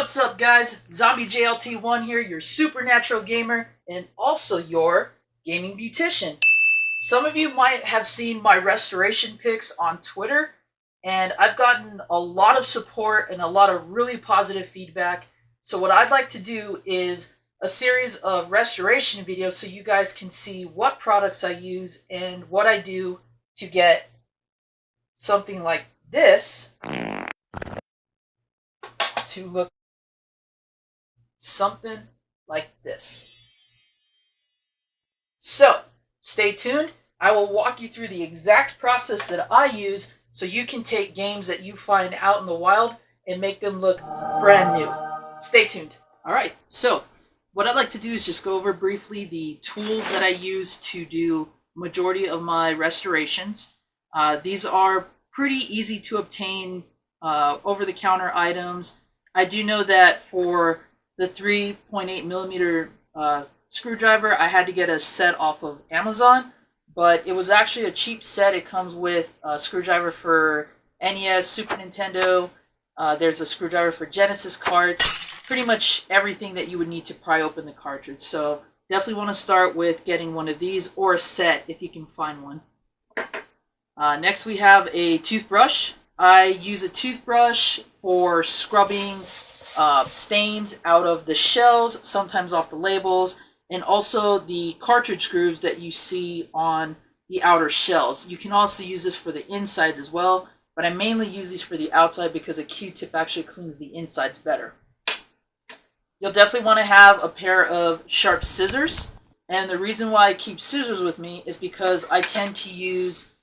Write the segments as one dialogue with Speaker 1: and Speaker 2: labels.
Speaker 1: What's up, guys? Zombie JLT1 here, your supernatural gamer, and also your gaming beautician. Some of you might have seen my restoration pics on Twitter, and I've gotten a lot of support and a lot of really positive feedback. So what I'd like to do is a series of restoration videos so you guys can see what products I use and what I do to get something like this to look something like this. So, stay tuned. I will walk you through the exact process that I use so you can take games that you find out in the wild and make them look brand new. Stay tuned. Alright, so what I'd like to do is just go over briefly the tools that I use to do majority of my restorations. These are pretty easy to obtain over-the-counter items. I do know that for the 3.8 millimeter screwdriver, I had to get a set off of Amazon, but it was actually a cheap set. It comes with a screwdriver for NES, Super Nintendo. There's a screwdriver for Genesis carts. Pretty much everything that you would need to pry open the cartridge. So definitely want to start with getting one of these or a set if you can find one. Next we have a toothbrush. I use a toothbrush for scrubbing stains out of the shells, sometimes off the labels, and also the cartridge grooves that you see on the outer shells. You can also use this for the insides as well, but I mainly use these for the outside because a Q-tip actually cleans the insides better. You'll definitely want to have a pair of sharp scissors, and the reason why I keep scissors with me is because I tend to use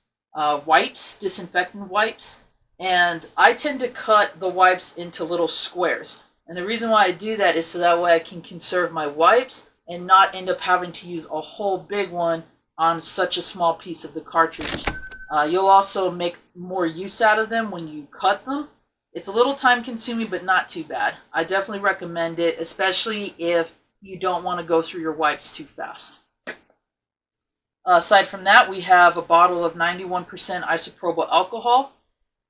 Speaker 1: wipes, disinfectant wipes, and I tend to cut the wipes into little squares. And the reason why I do that is so that way I can conserve my wipes and not end up having to use a whole big one on such a small piece of the cartridge. You'll also make more use out of them when you cut them. It's a little time consuming, but not too bad. I definitely recommend it, especially if you don't want to go through your wipes too fast. Aside from that, we have a bottle of 91% isopropyl alcohol.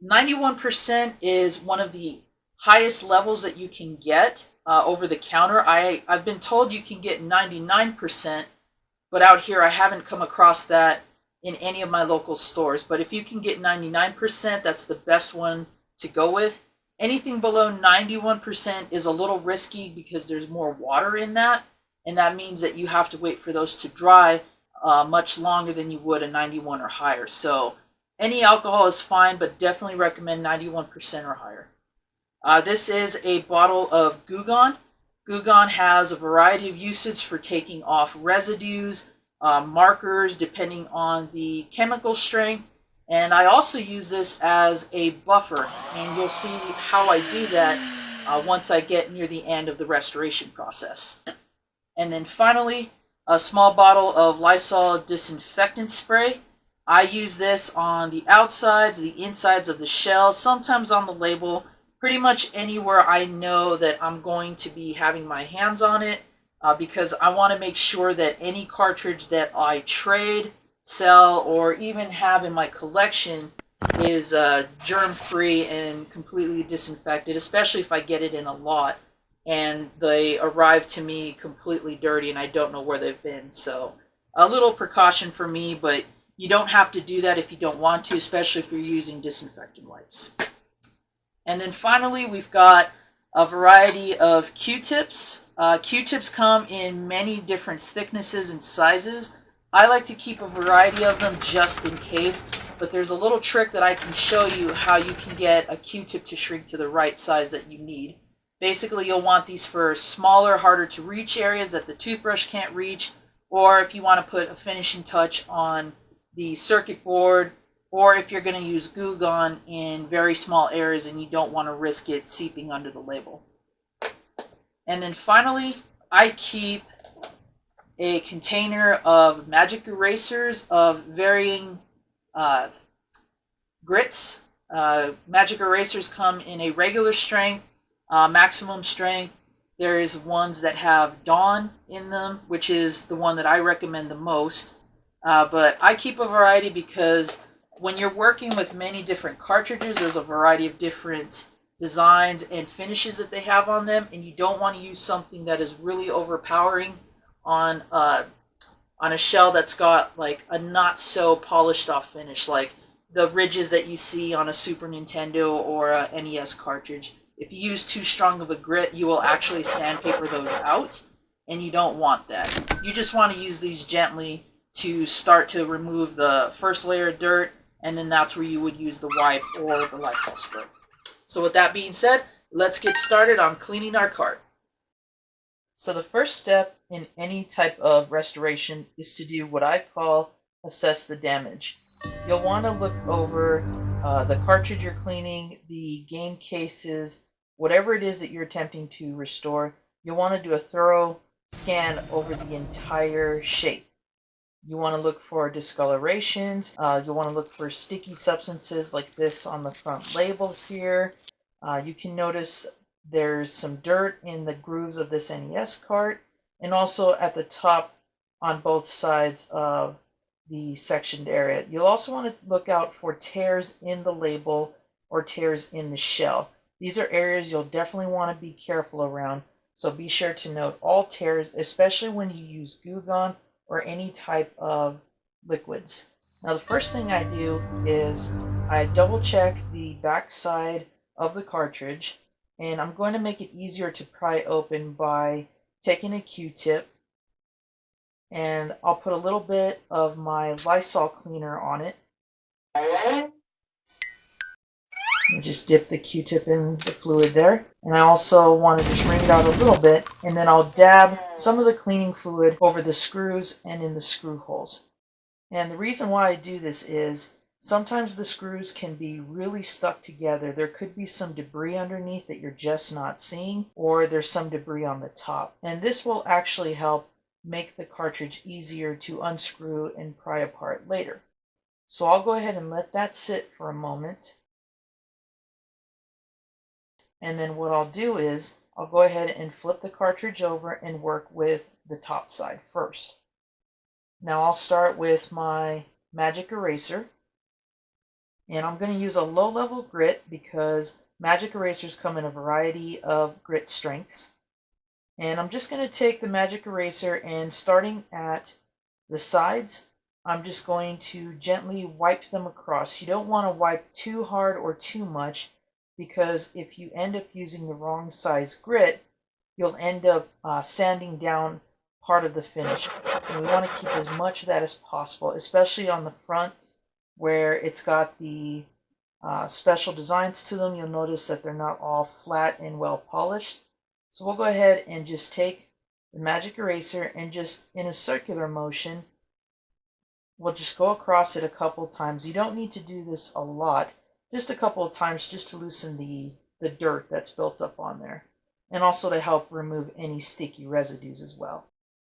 Speaker 1: 91% is one of the highest levels that you can get over the counter. I've been told you can get 99%, but out here I haven't come across that in any of my local stores. But if you can get 99%, that's the best one to go with. Anything below 91% is a little risky because there's more water in that, and that means that you have to wait for those to dry much longer than you would a 91 or higher. So any alcohol is fine, but definitely recommend 91% or higher. This is a bottle of Goo Gone. Goo Gone has a variety of uses for taking off residues, markers, depending on the chemical strength. And I also use this as a buffer, and you'll see how I do that once I get near the end of the restoration process. And then finally, a small bottle of Lysol disinfectant spray. I use this on the outsides, the insides of the shell, sometimes on the label, pretty much anywhere I know that I'm going to be having my hands on it, because I want to make sure that any cartridge that I trade, sell, or even have in my collection is germ-free and completely disinfected, especially if I get it in a lot and they arrive to me completely dirty and I don't know where they've been. So a little precaution for me, but you don't have to do that if you don't want to, especially if you're using disinfectant wipes. And then finally, we've got a variety of Q-tips. Q-tips come in many different thicknesses and sizes. I like to keep a variety of them just in case, but there's a little trick that I can show you how you can get a Q-tip to shrink to the right size that you need. Basically, you'll want these for smaller, harder to reach areas that the toothbrush can't reach, or if you want to put a finishing touch on the circuit board, or if you're going to use Goo Gone in very small areas and you don't want to risk it seeping under the label. And then finally, I keep a container of magic erasers of varying grits. Magic erasers come in a regular strength, maximum strength. There is ones that have Dawn in them, which is the one that I recommend the most. But I keep a variety because when you're working with many different cartridges, there's a variety of different designs and finishes that they have on them, and you don't want to use something that is really overpowering on on a shell that's got like a not so polished off finish, like the ridges that you see on a Super Nintendo or a NES cartridge. If you use too strong of a grit, you will actually sandpaper those out, and you don't want that. You just want to use these gently to start to remove the first layer of dirt, and then that's where you would use the wipe or the Lysol spray. So with that being said, let's get started on cleaning our cart. So the first step in any type of restoration is to do what I call assess the damage. You'll want to look over the cartridge you're cleaning, the game cases, whatever it is that you're attempting to restore. You'll want to do a thorough scan over the entire shape. You want to look for discolorations. You'll want to look for sticky substances like this on the front label here. You can notice there's some dirt in the grooves of this NES cart, and also at the top on both sides of the sectioned area. You'll also want to look out for tears in the label or tears in the shell. These are areas you'll definitely want to be careful around, so be sure to note all tears, especially when you use Goo Gone or any type of liquids. Now the first thing I do is I double check the back side of the cartridge, and I'm going to make it easier to pry open by taking a Q-tip, and I'll put a little bit of my Lysol cleaner on it. And just dip the Q-tip in the fluid there. And I also want to just wring it out a little bit, and then I'll dab some of the cleaning fluid over the screws and in the screw holes. And the reason why I do this is sometimes the screws can be really stuck together. There could be some debris underneath that you're just not seeing, or there's some debris on the top. And this will actually help make the cartridge easier to unscrew and pry apart later. So I'll go ahead and let that sit for a moment. And then what I'll do is I'll go ahead and flip the cartridge over and work with the top side first. Now I'll start with my magic eraser, and I'm going to use a low-level grit because magic erasers come in a variety of grit strengths. And I'm just going to take the magic eraser, and starting at the sides, I'm just going to gently wipe them across. You don't want to wipe too hard or too much, because if you end up using the wrong size grit, you'll end up sanding down part of the finish. And we want to keep as much of that as possible, especially on the front where it's got the special designs to them. You'll notice that they're not all flat and well polished. So we'll go ahead and just take the magic eraser, and just in a circular motion, we'll just go across it a couple times. You don't need to do this a lot, just a couple of times, just to loosen the dirt that's built up on there, and also to help remove any sticky residues as well.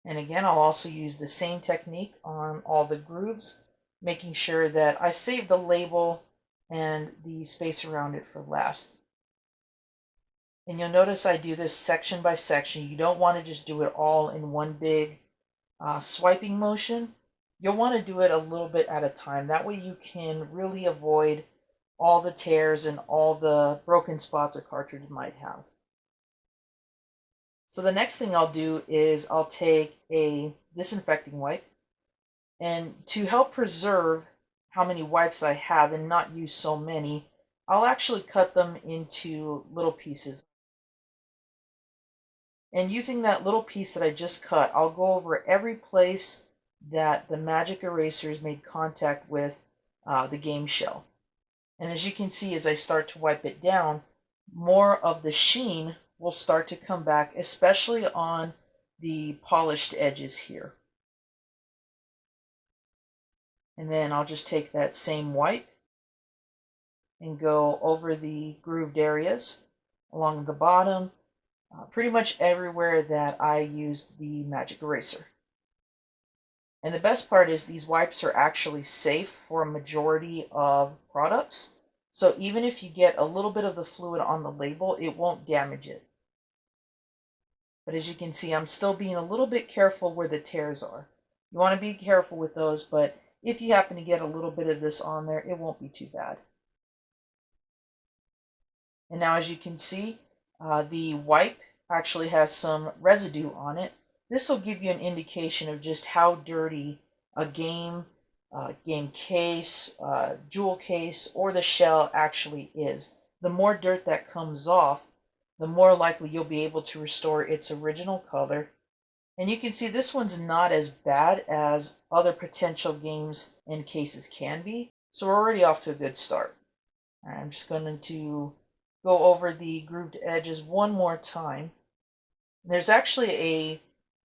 Speaker 1: And again, I'll also use the same technique on all the grooves, making sure that I save the label and the space around it for last. And you'll notice I do this section by section. You don't want to just do it all in one big swiping motion. You'll want to do it a little bit at a time. That way you can really avoid all the tears and all the broken spots a cartridge might have. So the next thing I'll do is I'll take a disinfecting wipe, and to help preserve how many wipes I have and not use so many, I'll actually cut them into little pieces. And using that little piece that I just cut, I'll go over every place that the magic erasers made contact with the game shell. And as you can see, as I start to wipe it down, more of the sheen will start to come back, especially on the polished edges here. And then I'll just take that same wipe and go over the grooved areas along the bottom, pretty much everywhere that I used the magic eraser. And the best part is these wipes are actually safe for a majority of products. So even if you get a little bit of the fluid on the label, it won't damage it. But as you can see, I'm still being a little bit careful where the tears are. You want to be careful with those, but if you happen to get a little bit of this on there, it won't be too bad. And now as you can see, the wipe actually has some residue on it. This will give you an indication of just how dirty a game case, jewel case, or the shell actually is. The more dirt that comes off, the more likely you'll be able to restore its original color. And you can see this one's not as bad as other potential games and cases can be. So we're already off to a good start. All right, I'm just going to go over the grooved edges one more time. There's actually a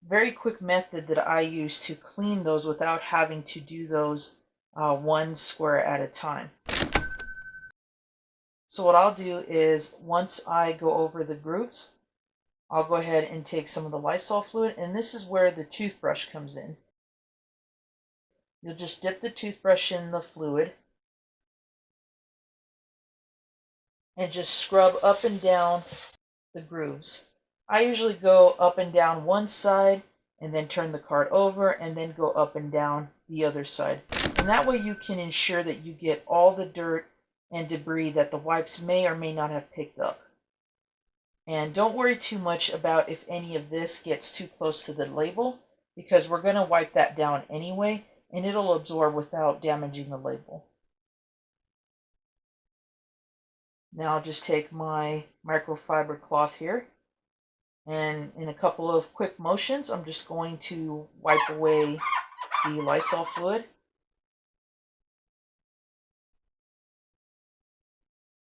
Speaker 1: very quick method that I use to clean those without having to do those one square at a time. So what I'll do is once I go over the grooves, I'll go ahead and take some of the Lysol fluid, and this is where the toothbrush comes in. You'll just dip the toothbrush in the fluid and just scrub up and down the grooves. I usually go up and down one side and then turn the cart over and then go up and down the other side. And that way you can ensure that you get all the dirt and debris that the wipes may or may not have picked up. And don't worry too much about if any of this gets too close to the label, because we're going to wipe that down anyway and it'll absorb without damaging the label. Now I'll just take my microfiber cloth here, and in a couple of quick motions I'm just going to wipe away the Lysol fluid.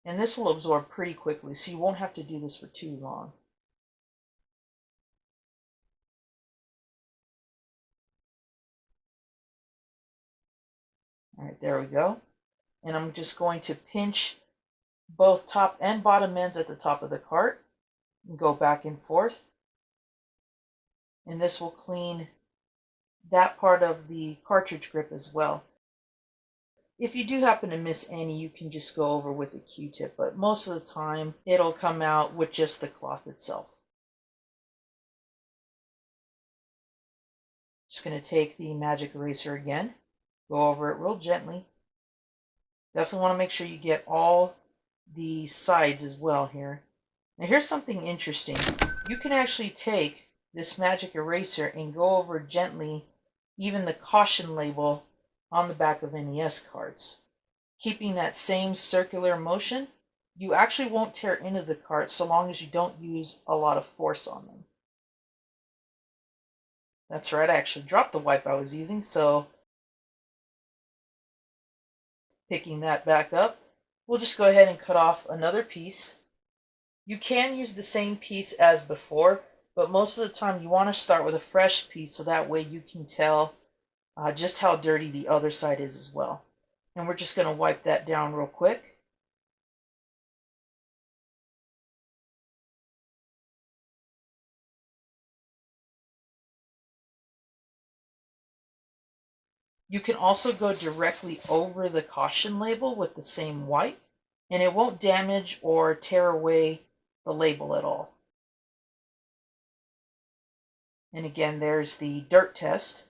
Speaker 1: And this will absorb pretty quickly, so you won't have to do this for too long. All right, there we go. And I'm just going to pinch both top and bottom ends at the top of the cart and go back and forth. And this will clean that part of the cartridge grip as well. If you do happen to miss any, you can just go over with a Q-tip, but most of the time it'll come out with just the cloth itself. Just going to take the magic eraser again, go over it real gently. Definitely want to make sure you get all the sides as well here. Now here's something interesting. You can actually take this magic eraser and go over gently even the caution label on the back of NES cards. Keeping that same circular motion, you actually won't tear into the cart so long as you don't use a lot of force on them. That's right, I actually dropped the wipe I was using, so picking that back up, we'll just go ahead and cut off another piece. You can use the same piece as before, but most of the time you want to start with a fresh piece so that way you can tell just how dirty the other side is as well. And we're just going to wipe that down real quick. You can also go directly over the caution label with the same wipe, and it won't damage or tear away the label at all. And again, there's the dirt test.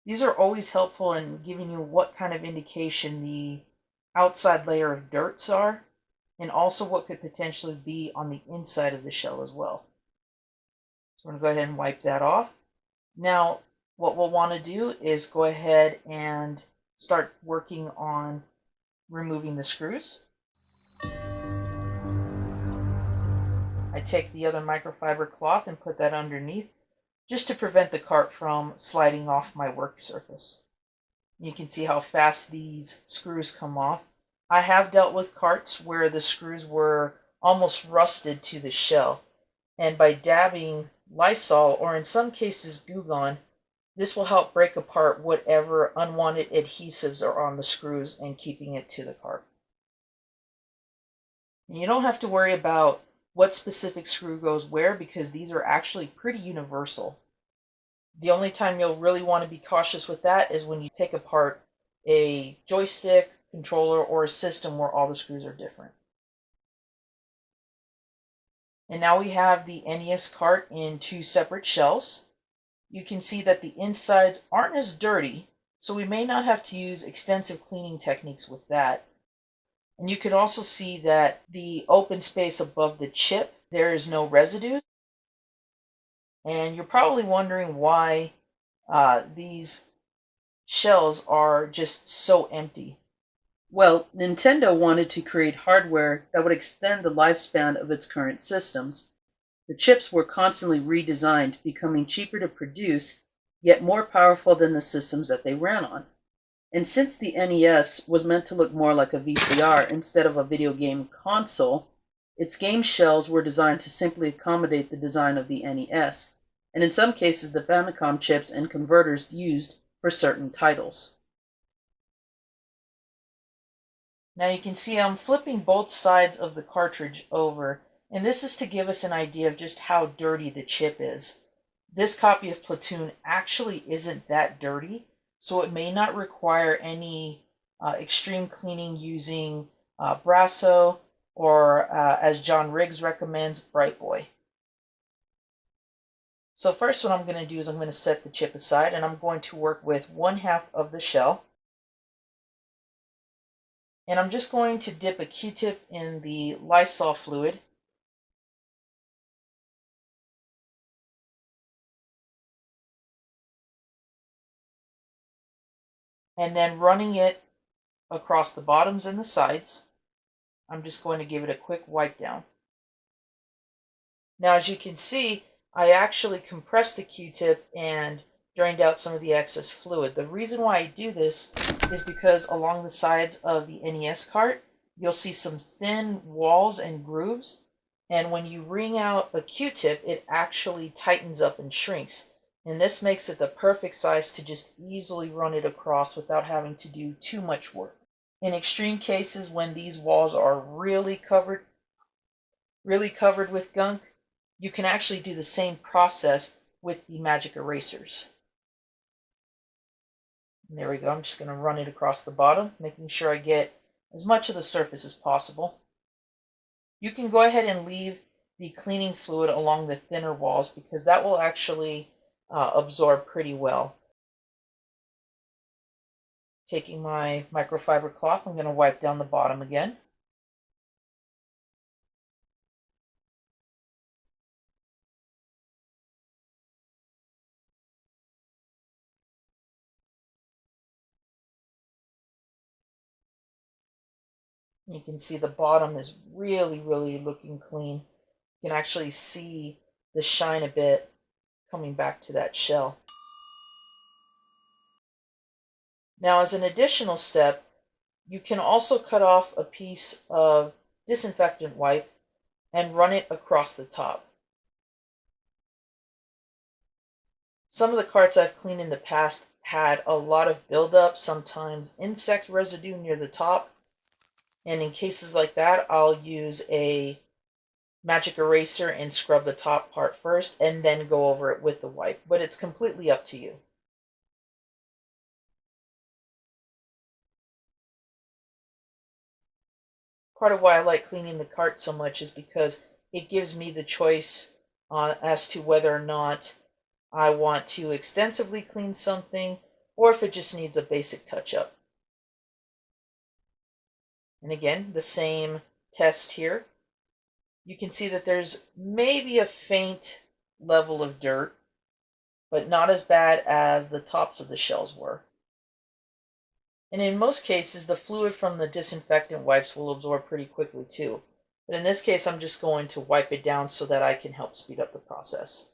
Speaker 1: These are always helpful in giving you what kind of indication the outside layer of dirts are, and also what could potentially be on the inside of the shell as well. So we're going to go ahead and wipe that off. Now, what we'll want to do is go ahead and start working on removing the screws. I take the other microfiber cloth and put that underneath, just to prevent the cart from sliding off my work surface. You can see how fast these screws come off. I have dealt with carts where the screws were almost rusted to the shell, and by dabbing Lysol, or in some cases Goo Gone, this will help break apart whatever unwanted adhesives are on the screws and keeping it to the cart. And you don't have to worry about what specific screw goes where, because these are actually pretty universal. The only time you'll really want to be cautious with that is when you take apart a joystick, controller, or a system where all the screws are different. And now we have the NES cart in two separate shells. You can see that the insides aren't as dirty, So we may not have to use extensive cleaning techniques with that. And you can also see that the open space above the chip, there is no residue. And you're probably wondering why these shells are just so empty. Well, Nintendo wanted to create hardware that would extend the lifespan of its current systems. The chips were constantly redesigned, becoming cheaper to produce, yet more powerful than the systems that they ran on. And since the NES was meant to look more like a VCR instead of a video game console, its game shells were designed to simply accommodate the design of the NES, and in some cases the Famicom chips and converters used for certain titles. Now you can see I'm flipping both sides of the cartridge over, and this is to give us an idea of just how dirty the chip is. This copy of PLATOON actually isn't that dirty, so it may not require any extreme cleaning using Brasso or, as John Riggs recommends, Bright Boy. So first what I'm going to do is I'm going to set the chip aside, and I'm going to work with 1/2 of the shell. And I'm just going to dip a Q-tip in the Lysol fluid. And then running it across the bottoms and the sides. I'm just going to give it a quick wipe down. Now, as you can see, I actually compressed the Q-tip and drained out some of the excess fluid. The reason why I do this is because along the sides of the NES cart, you'll see some thin walls and grooves. And when you wring out a Q-tip, it actually tightens up and shrinks. And this makes it the perfect size to just easily run it across without having to do too much work. In extreme cases, when these walls are really covered with gunk, you can actually do the same process with the magic erasers. And there we go. I'm just going to run it across the bottom, making sure I get as much of the surface as possible. You can go ahead and leave the cleaning fluid along the thinner walls because that will actually absorb pretty well. Taking my microfiber cloth, I'm going to wipe down the bottom again. You can see the bottom is really, really looking clean. You can actually see the shine a bit coming back to that shell. Now, as an additional step, you can also cut off a piece of disinfectant wipe and run it across the top. Some of the carts I've cleaned in the past had a lot of buildup, sometimes insect residue near the top. And in cases like that, I'll use a magic eraser and scrub the top part first and then go over it with the wipe. But it's completely up to you. Part of why I like cleaning the cart so much is because it gives me the choice as to whether or not I want to extensively clean something or if it just needs a basic touch-up. And again, the same test here. You can see that there's maybe a faint level of dirt, but not as bad as the tops of the shells were. And in most cases, the fluid from the disinfectant wipes will absorb pretty quickly too. But in this case, I'm just going to wipe it down so that I can help speed up the process.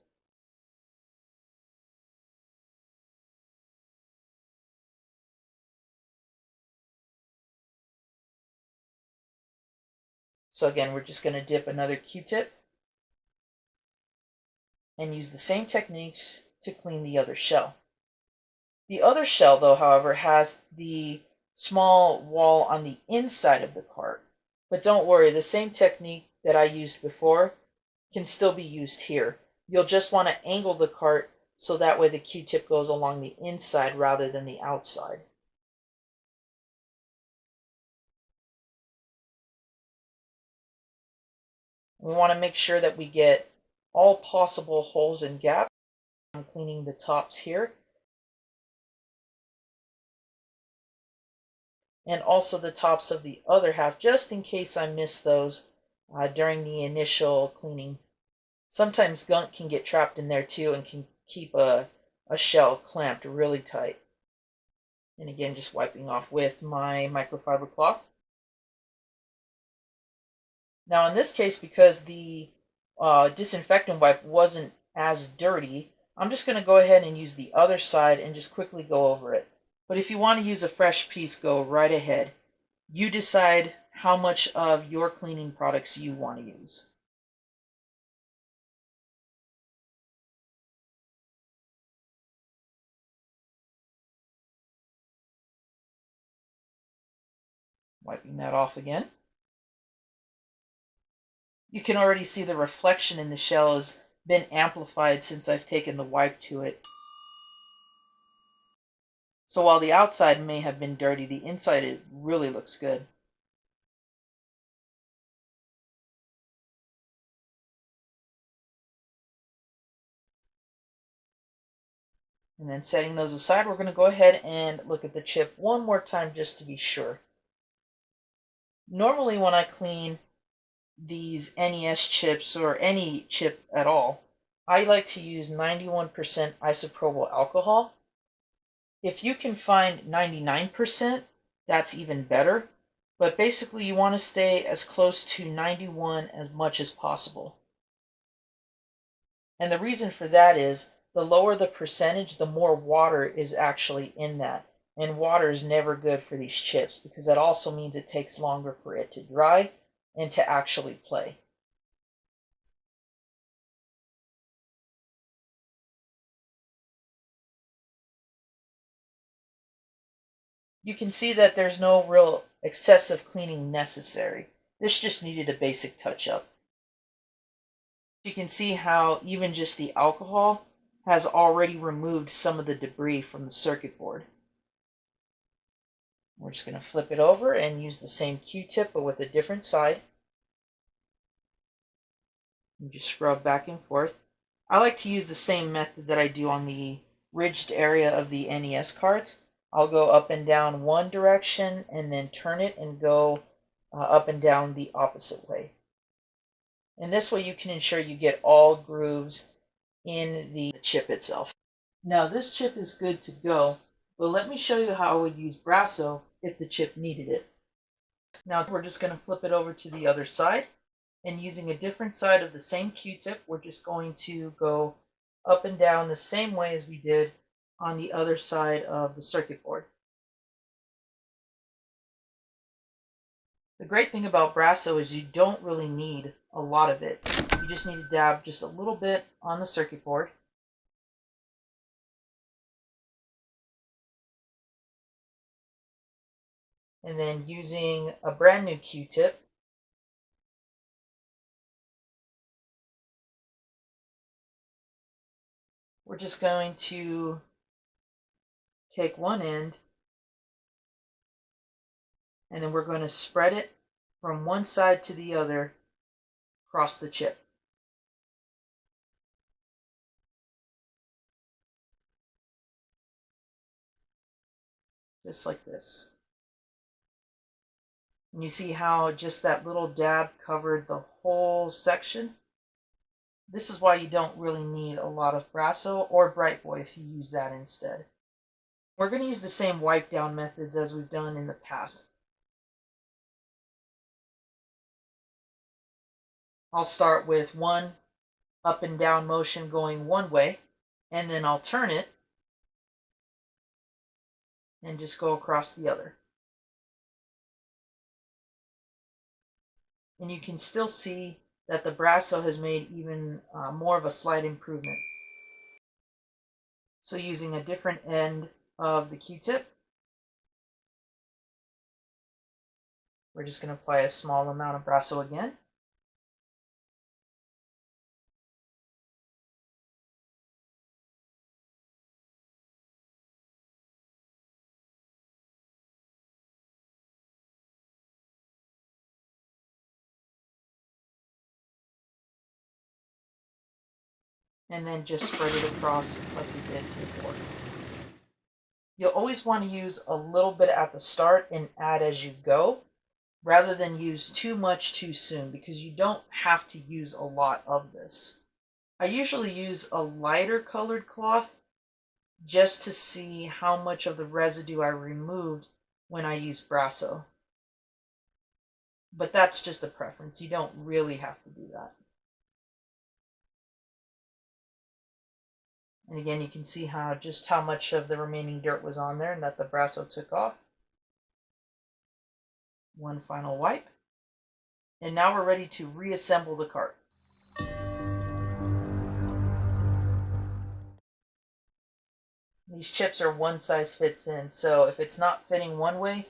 Speaker 1: So again, we're just going to dip another Q-tip and use the same techniques to clean the other shell. The other shell, though, however, has the small wall on the inside of the cart. But don't worry, the same technique that I used before can still be used here. You'll just want to angle the cart so that way the Q-tip goes along the inside rather than the outside. We want to make sure that we get all possible holes and gaps. I'm cleaning the tops here. and also the tops of the other half, just in case I miss those during the initial cleaning. Sometimes gunk can get trapped in there too and can keep a shell clamped really tight. And again, just wiping off with my microfiber cloth. Now in this case, because the disinfectant wipe wasn't as dirty, I'm just going to go ahead and use the other side and just quickly go over it. But if you want to use a fresh piece, go right ahead. You decide how much of your cleaning products you want to use. Wiping that off again. You can already see the reflection in the shell has been amplified since I've taken the wipe to it. So while the outside may have been dirty, the inside it really looks good. And then setting those aside, we're going to go ahead and look at the chip one more time just to be sure. Normally when I clean these NES chips or any chip at all, I like to use 91% isopropyl alcohol. If you can find 99%, that's even better. But basically you want to stay as close to 91 as much as possible. And the reason for that is the lower the percentage, the more water is actually in that. And water is never good for these chips because that also means it takes longer for it to dry and to actually play. You can see that there's no real excessive cleaning necessary. This just needed a basic touch-up. You can see how even just the alcohol has already removed some of the debris from the circuit board. We're just going to flip it over and use the same Q-tip but with a different side. And just scrub back and forth. I like to use the same method that I do on the ridged area of the NES cards. I'll go up and down one direction and then turn it and go up and down the opposite way. And this way you can ensure you get all grooves in the chip itself. Now this chip is good to go, but let me show you how I would use Brasso if the chip needed it. Now we're just going to flip it over to the other side, and using a different side of the same Q-tip, we're just going to go up and down the same way as we did on the other side of the circuit board. The great thing about Brasso is you don't really need a lot of it. You just need to dab just a little bit on the circuit board. And then using a brand new Q-tip, we're just going to take one end and then we're going to spread it from one side to the other across the chip. Just like this. And you see how just that little dab covered the whole section? This is why you don't really need a lot of Brasso or Bright Boy if you use that instead. We're going to use the same wipe down methods as we've done in the past. I'll start with one up and down motion going one way, and then I'll turn it and just go across the other. And you can still see that the Brasso has made even more of a slight improvement. So using a different end of the Q-tip, we're just going to apply a small amount of Brasso again. And then just spread it across like we did before. You'll always want to use a little bit at the start and add as you go, rather than use too much too soon, because you don't have to use a lot of this. I usually use a lighter colored cloth just to see how much of the residue I removed when I use Brasso. But that's just a preference. You don't really have to do that. And again, you can see just how much of the remaining dirt was on there and that the Brasso took off. One final wipe. And now we're ready to reassemble the cart. These chips are one size fits in, so if it's not fitting one way,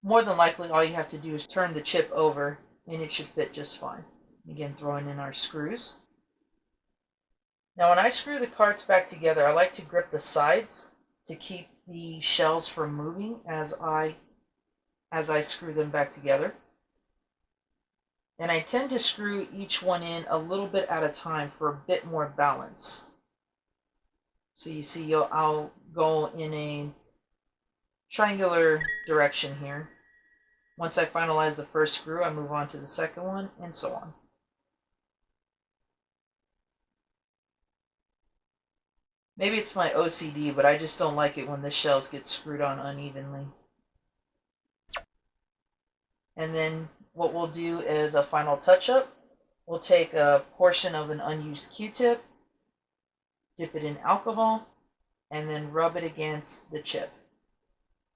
Speaker 1: more than likely all you have to do is turn the chip over and it should fit just fine. Again, throwing in our screws. Now when I screw the carts back together, I like to grip the sides to keep the shells from moving as I screw them back together. And I tend to screw each one in a little bit at a time for a bit more balance. So you see, I'll go in a triangular direction here. Once I finalize the first screw, I move on to the second one, and so on. Maybe it's my OCD, but I just don't like it when the shells get screwed on unevenly. And then what we'll do is a final touch-up. We'll take a portion of an unused Q-tip, dip it in alcohol, and then rub it against the chip.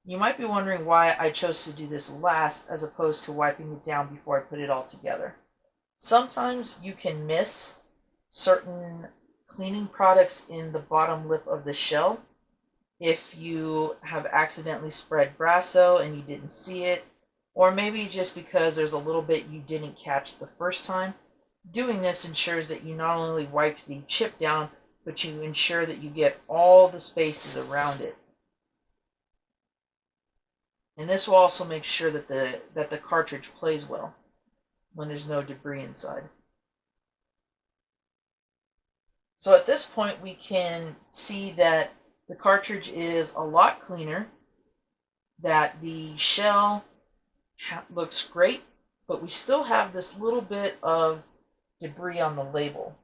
Speaker 1: You might be wondering why I chose to do this last as opposed to wiping it down before I put it all together. Sometimes you can miss certain cleaning products in the bottom lip of the shell if you have accidentally spread Brasso and you didn't see it, or maybe just because there's a little bit you didn't catch the first time. Doing this ensures that you not only wipe the chip down, but you ensure that you get all the spaces around it. And this will also make sure that the cartridge plays well when there's no debris inside. So at this point we can see that the cartridge is a lot cleaner, that the shell looks great, but we still have this little bit of debris on the label.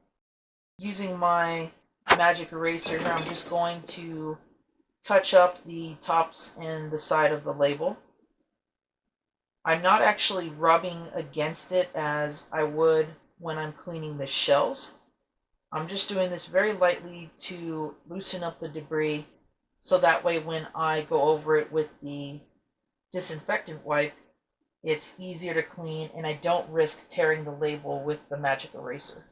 Speaker 1: Using my magic eraser here, I'm just going to touch up the tops and the side of the label. I'm not actually rubbing against it as I would when I'm cleaning the shells. I'm just doing this very lightly to loosen up the debris, so that way when I go over it with the disinfectant wipe, it's easier to clean and I don't risk tearing the label with the magic eraser.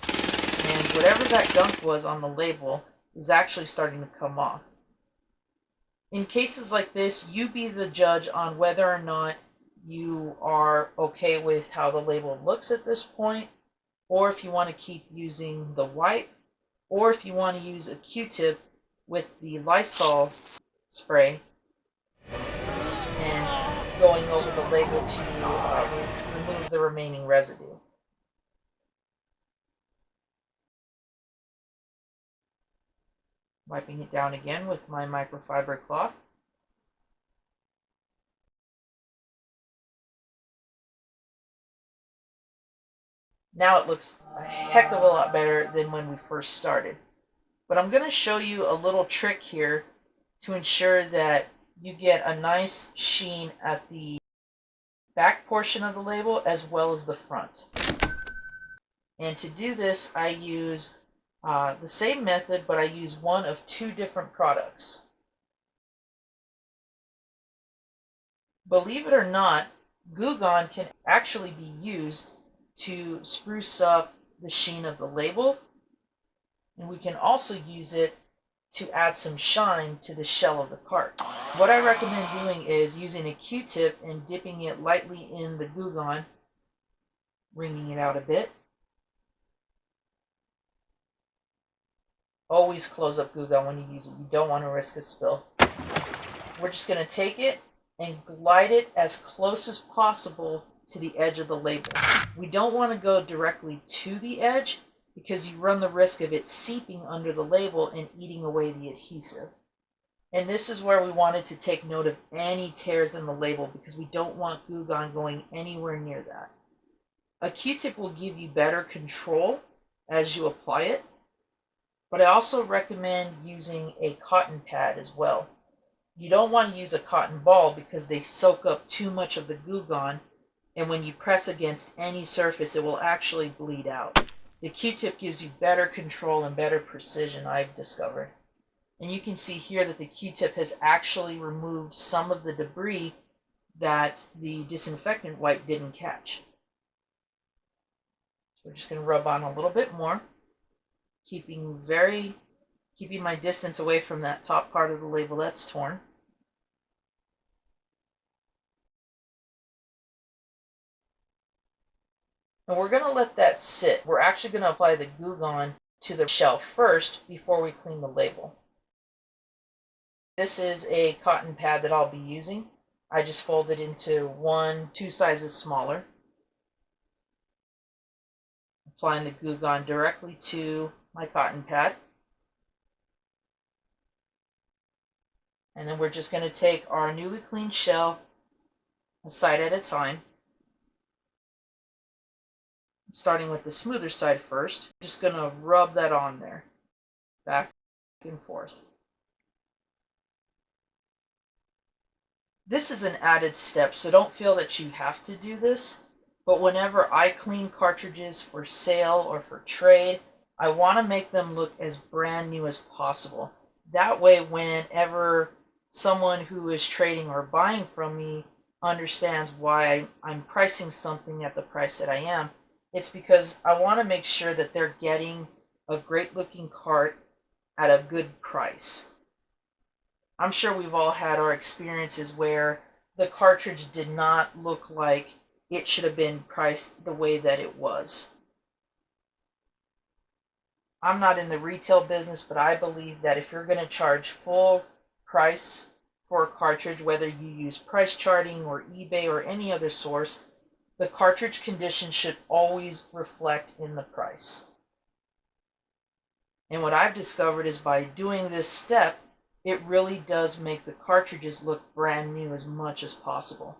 Speaker 1: And whatever that gunk was on the label is actually starting to come off. In cases like this, you be the judge on whether or not you are okay with how the label looks at this point, or if you want to keep using the wipe, or if you want to use a Q-tip with the Lysol spray and going over the label to remove the remaining residue. Wiping it down again with my microfiber cloth. Now it looks a heck of a lot better than when we first started. But I'm going to show you a little trick here to ensure that you get a nice sheen at the back portion of the label as well as the front. And to do this, I use the same method, but I use one of two different products. Believe it or not, Goo Gone can actually be used to spruce up the sheen of the label, and we can also use it to add some shine to the shell of the cart. What I recommend doing is using a Q-tip and dipping it lightly in the Goo Gone, wringing it out a bit. Always close up Goo Gone when you use it. You don't want to risk a spill. We're just going to take it and glide it as close as possible to the edge of the label. We don't want to go directly to the edge because you run the risk of it seeping under the label and eating away the adhesive. And this is where we wanted to take note of any tears in the label because we don't want Goo Gone going anywhere near that. A Q-tip will give you better control as you apply it, but I also recommend using a cotton pad as well. You don't want to use a cotton ball because they soak up too much of the Goo Gone, and when you press against any surface, it will actually bleed out. The Q-tip gives you better control and better precision, I've discovered. And you can see here that the Q-tip has actually removed some of the debris that the disinfectant wipe didn't catch. So we're just going to rub on a little bit more, keeping my distance away from that top part of the label that's torn. And we're going to let that sit. We're actually going to apply the Goo Gone to the shelf first before we clean the label. This is a cotton pad that I'll be using. I just fold it into two sizes smaller. Applying the Goo Gone directly to my cotton pad. And then we're just going to take our newly cleaned shell a side at a time. Starting with the smoother side first. Just going to rub that on there. Back and forth. This is an added step, so don't feel that you have to do this. But whenever I clean cartridges for sale or for trade, I want to make them look as brand new as possible. That way, whenever someone who is trading or buying from me understands why I'm pricing something at the price that I am, it's because I want to make sure that they're getting a great looking cart at a good price. I'm sure we've all had our experiences where the cartridge did not look like it should have been priced the way that it was. I'm not in the retail business, but I believe that if you're going to charge full price for a cartridge, whether you use price charting or eBay or any other source, the cartridge condition should always reflect in the price. And what I've discovered is by doing this step, it really does make the cartridges look brand new as much as possible.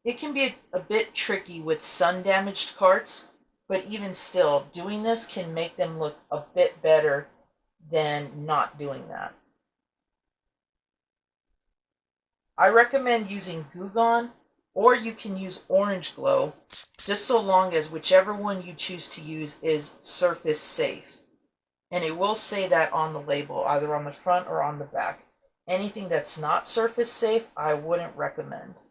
Speaker 1: It can be a bit tricky with sun-damaged carts, but even still, doing this can make them look a bit better than not doing that. I recommend using Goo Gone, or you can use Orange Glow, just so long as whichever one you choose to use is surface safe. And it will say that on the label, either on the front or on the back. Anything that's not surface safe, I wouldn't recommend.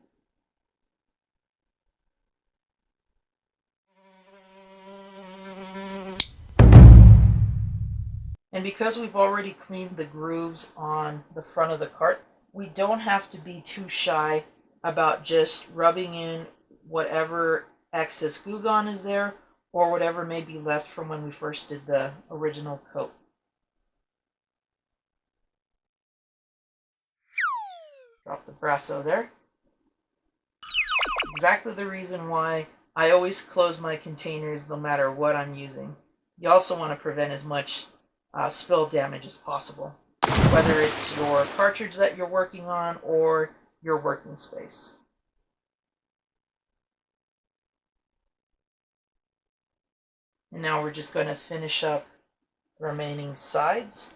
Speaker 1: And because we've already cleaned the grooves on the front of the cart, we don't have to be too shy about just rubbing in whatever excess Goo Gone is there or whatever may be left from when we first did the original coat. Drop the brasso there. Exactly the reason why I always close my containers no matter what I'm using. You also want to prevent as much spill damage as possible, whether it's your cartridge that you're working on or your working space. And now we're just going to finish up the remaining sides.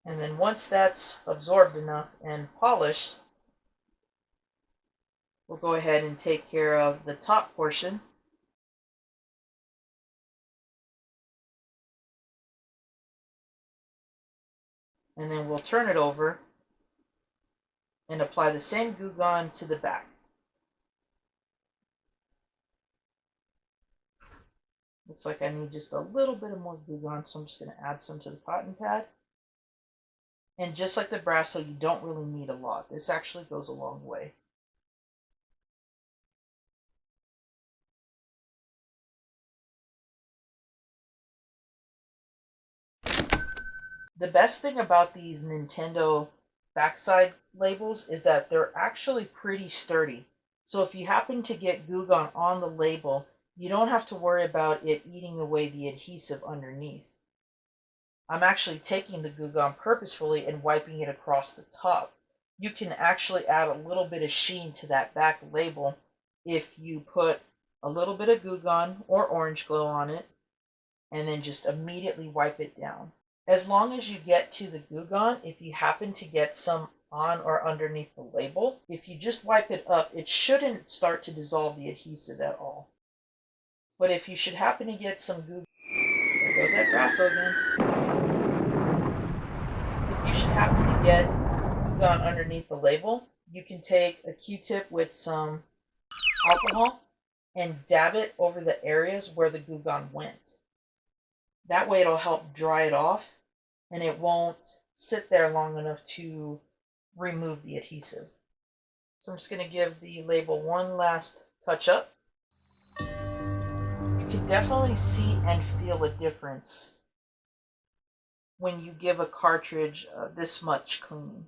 Speaker 1: And then once that's absorbed enough and polished, we'll go ahead and take care of the top portion. And then we'll turn it over and apply the same Goo Gone to the back. Looks like I need just a little bit of more Goo Gone, so I'm just going to add some to the cotton pad. And just like the brasso, you don't really need a lot. This actually goes a long way. The best thing about these Nintendo backside labels is that they're actually pretty sturdy. So if you happen to get Goo Gone on the label, you don't have to worry about it eating away the adhesive underneath. I'm actually taking the Goo Gone purposefully and wiping it across the top. You can actually add a little bit of sheen to that back label if you put a little bit of Goo Gone or Orange Glow on it and then just immediately wipe it down. As long as you get to the Goo Gone, if you happen to get some on or underneath the label, if you just wipe it up, it shouldn't start to dissolve the adhesive at all. But if you should happen to get some Goo Gone, there goes that grasso again. If you should happen to get Goo Gone underneath the label, you can take a Q-tip with some alcohol and dab it over the areas where the Goo Gone went. That way it'll help dry it off and it won't sit there long enough to remove the adhesive. So I'm just going to give the label one last touch up. You can definitely see and feel a difference when you give a cartridge this much cleaning.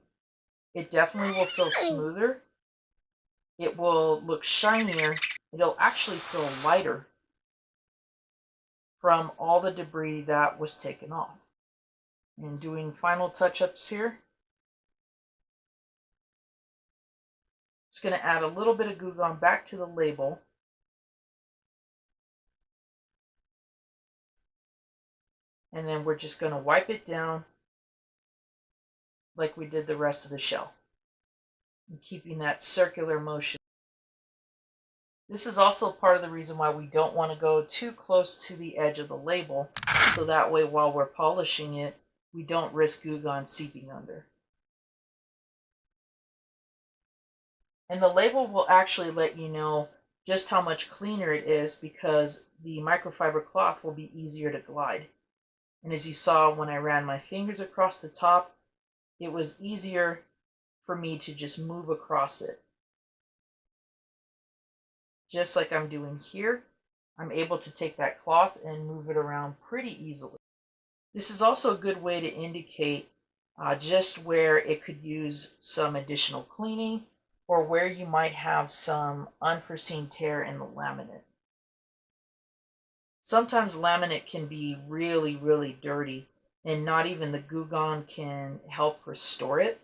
Speaker 1: It definitely will feel smoother. It will look shinier. It'll actually feel lighter from all the debris that was taken off. And doing final touch-ups here. Just going to add a little bit of Goo Gone back to the label. And then we're just going to wipe it down like we did the rest of the shell. And keeping that circular motion. This is also part of the reason why we don't want to go too close to the edge of the label, so that way while we're polishing it, we don't risk Goo Gone seeping under. And the label will actually let you know just how much cleaner it is because the microfiber cloth will be easier to glide. And as you saw when I ran my fingers across the top, it was easier for me to just move across it. Just like I'm doing here, I'm able to take that cloth and move it around pretty easily. This is also a good way to indicate just where it could use some additional cleaning or where you might have some unforeseen tear in the laminate. Sometimes laminate can be really, really dirty and not even the Goo Gone can help restore it,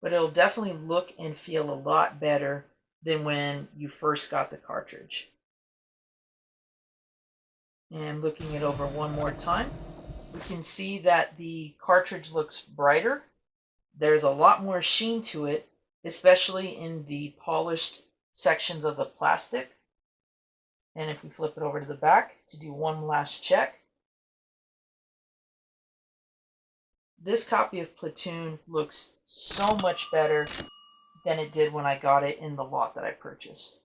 Speaker 1: but it'll definitely look and feel a lot better than when you first got the cartridge. And looking it over one more time, we can see that the cartridge looks brighter. There's a lot more sheen to it, especially in the polished sections of the plastic. And if we flip it over to the back to do one last check, this copy of Platoon looks so much better than it did when I got it in the lot that I purchased.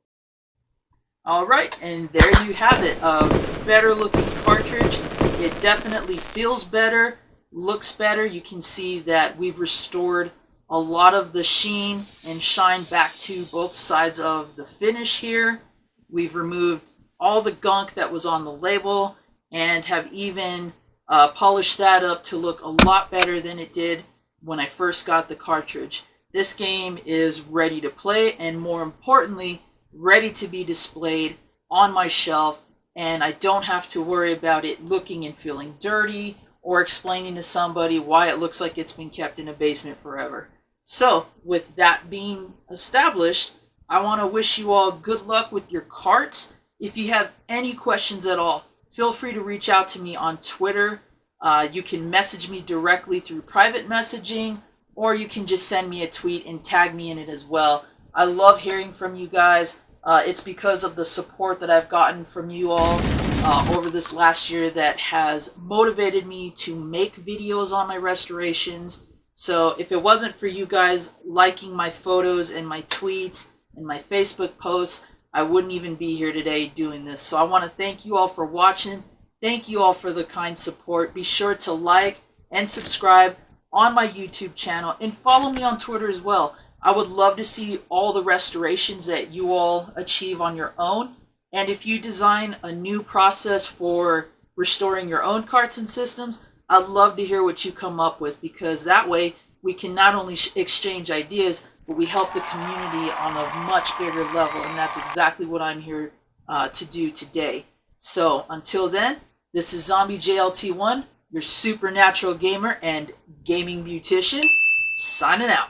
Speaker 1: Alright, and there you have it, a better looking cartridge. It definitely feels better, looks better. You can see that we've restored a lot of the sheen and shine back to both sides of the finish here. We've removed all the gunk that was on the label and have even polished that up to look a lot better than it did when I first got the cartridge. This game is ready to play and more importantly, ready to be displayed on my shelf, and I don't have to worry about it looking and feeling dirty or explaining to somebody why it looks like it's been kept in a basement forever. So with that being established, I want to wish you all good luck with your carts. If you have any questions at all, feel free to reach out to me on Twitter. You can message me directly through private messaging, or you can just send me a tweet and tag me in it as well. I love hearing from you guys. It's because of the support that I've gotten from you all over this last year that has motivated me to make videos on my restorations. So if it wasn't for you guys liking my photos and my tweets and my Facebook posts, I wouldn't even be here today doing this. So I want to thank you all for watching. Thank you all for the kind support. Be sure to like and subscribe on my YouTube channel and follow me on Twitter as well. I would love to see all the restorations that you all achieve on your own. And if you design a new process for restoring your own carts and systems, I'd love to hear what you come up with, because that way we can not only exchange ideas, but we help the community on a much bigger level, and that's exactly what I'm here to do today. So until then, this is Zombie JLT1, your supernatural gamer and gaming beautician, signing out.